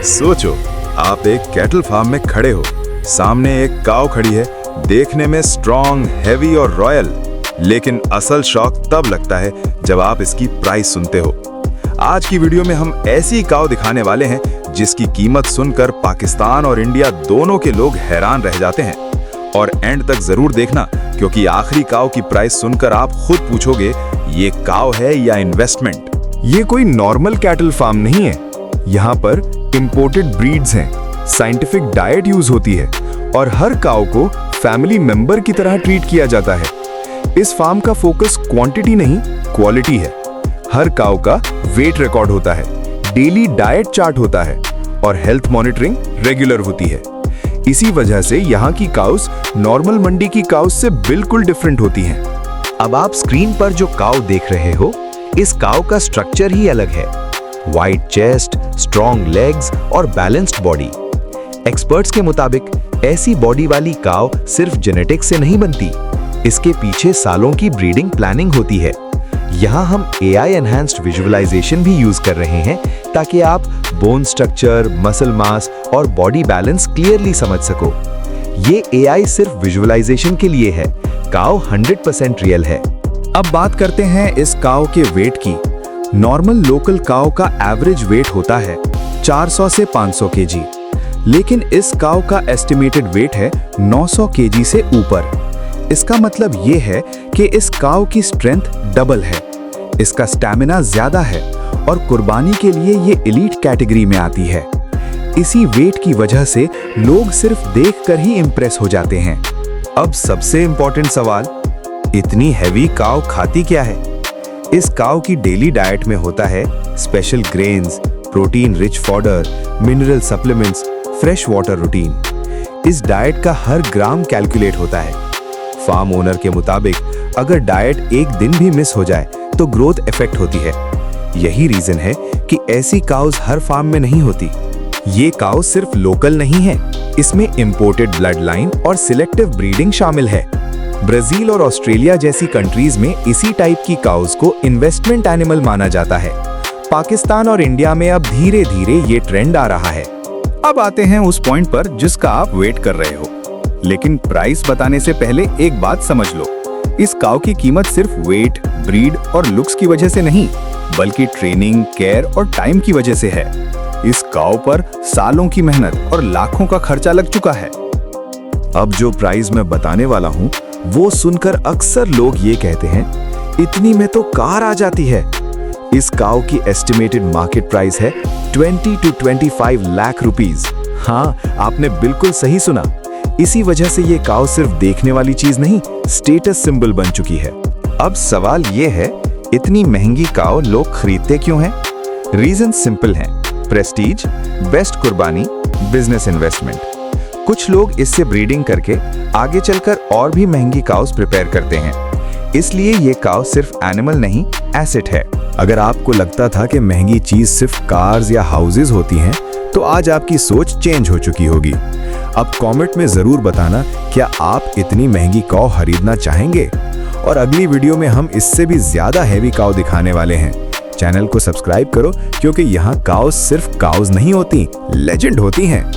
सोचो, आप एक कैटल फार्म में खड़े हो, सामने एक काऊ खड़ी है, देखने में स्ट्रॉन्ग, हैवी और रॉयल, लेकिन असल शॉक तब लगता है जब आप इसकी प्राइस सुनते हो। आज की वीडियो में हम ऐसी काऊ दिखाने वाले हैं जिसकी कीमत सुनकर पाकिस्तान और इंडिया दोनों के लोग हैरान रह जाते हैं। और एंड तक जरूर देखना, क्योंकि आखिरी काऊ की प्राइस सुनकर आप खुद पूछोगे, ये काऊ है या इन्वेस्टमेंट। ये कोई नॉर्मल कैटल फार्म नहीं है। यहाँ पर इंपोर्टेड ब्रीड्स हैं, साइंटिफिक डाइट यूज होती है और हर काऊ को फैमिली मेंबर की तरह ट्रीट किया जाता है। इस फार्म का फोकस क्वांटिटी नहीं, क्वालिटी है। हर काऊ का वेट रिकॉर्ड होता है, डेली डाइट चार्ट होता है और हेल्थ मॉनिटरिंग रेगुलर होती है। इसी वजह से यहाँ की काउस नॉर्मल मंडी की काउस से बिल्कुल डिफरेंट होती हैं। अब आप स्क्रीन पर जो काऊ देख रहे हो, इस काऊ का स्ट्रक्चर ही अलग है। वाइड चेस्ट, स्ट्रॉन्ग लेग्स और बैलेंस्ड बॉडी। एक्सपर्ट्स के मुताबिक ऐसी बॉडी वाली काऊ सिर्फ जेनेटिक्स से नहीं बनती, इसके पीछे सालों की ब्रीडिंग प्लानिंग होती है। यहाँ हम AI एनहांस्ड विजुअलाइजेशन भी यूज कर रहे हैं ताकि आप बोन स्ट्रक्चर, मसल मास और बॉडी बैलेंस क्लियरली समझ सको। ये AI सिर्फ विजुअलाइजेशन के लिए है, काऊ 100% रियल है। अब बात करते हैं इस काऊ के वेट की। नॉर्मल लोकल काऊ का एवरेज वेट होता है 400 से 500 केजी, लेकिन इस काऊ का एस्टिमेटेड वेट है 900 केजी से ऊपर। इसका मतलब ये है कि इस काऊ की स्ट्रेंथ डबल है, इसका स्टैमिना ज्यादा है और कुर्बानी के लिए ये एलीट कैटेगरी में आती है। इसी वेट की वजह से लोग सिर्फ देखकर ही इंप्रेस हो जाते हैं। अब सबसे इंपॉर्टेंट सवाल, इतनी हैवी काऊ खाती क्या है? इस काऊ की डेली डाइट में होता है special grains, protein rich fodder, mineral supplements, fresh water routine. इस डाइट का हर ग्राम कैलकुलेट होता है। फार्म ओनर के मुताबिक अगर डाइट एक दिन भी मिस हो जाए तो ग्रोथ इफेक्ट होती है। यही रीजन है कि ऐसी काउस हर फार्म में नहीं होती। ये काउ सिर्फ लोकल नहीं है, इसमें इंपोर्टेड ब्लड लाइन और सिलेक्टिव ब्रीडिंग शामिल है। ब्राजील और ऑस्ट्रेलिया जैसी कंट्रीज में इसी टाइप की काउस को इन्वेस्टमेंट एनिमल माना जाता है। पाकिस्तान और इंडिया में अब धीरे धीरे ये ट्रेंड आ रहा है। अब आते हैं उस पॉइंट पर जिसका आप वेट कर रहे हो, लेकिन प्राइस बताने से पहले एक बात समझ लो, इस काऊ की कीमत सिर्फ वेट, ब्रीड और लुक्स की वजह से नहीं, बल्कि ट्रेनिंग, केयर और टाइम की वजह से है। इस काऊ पर सालों की मेहनत और लाखों का खर्चा लग चुका है। अब जो प्राइस मैं बताने वाला हूँ वो सुनकर अक्सर लोग ये कहते हैं, इतनी में तो कार आ जाती है। इस काऊ की एस्टिमेटेड मार्केट प्राइस है 20 to 25 लाख रुपीस। हाँ, आपने बिल्कुल सही सुना। इसी वजह से ये काऊ सिर्फ देखने वाली चीज नहीं, स्टेटस सिंबल बन चुकी है। अब सवाल ये है, इतनी महंगी काऊ लोग खरीदते क्यों हैं? रीजन सिंपल है, प्रेस्टीज, बेस्ट कुर्बानी, बिजनेस इन्वेस्टमेंट। कुछ लोग इससे ब्रीडिंग करके आगे चलकर और भी महंगी काउस प्रिपेयर करते हैं। इसलिए ये काउ सिर्फ एनिमल नहीं, एसेट है। अगर आपको लगता था कि महंगी चीज सिर्फ कार्स या हाउसेज होती हैं, तो आज आपकी सोच चेंज हो चुकी होगी। अब कमेंट में जरूर बताना, क्या आप इतनी महंगी काउ खरीदना चाहेंगे? और अगली वीडियो में हम इससे भी ज्यादा हैवी काउ दिखाने वाले हैं। चैनल को सब्सक्राइब करो, क्योंकि यहाँ काउस सिर्फ काउस नहीं होती, लेजेंड होती हैं।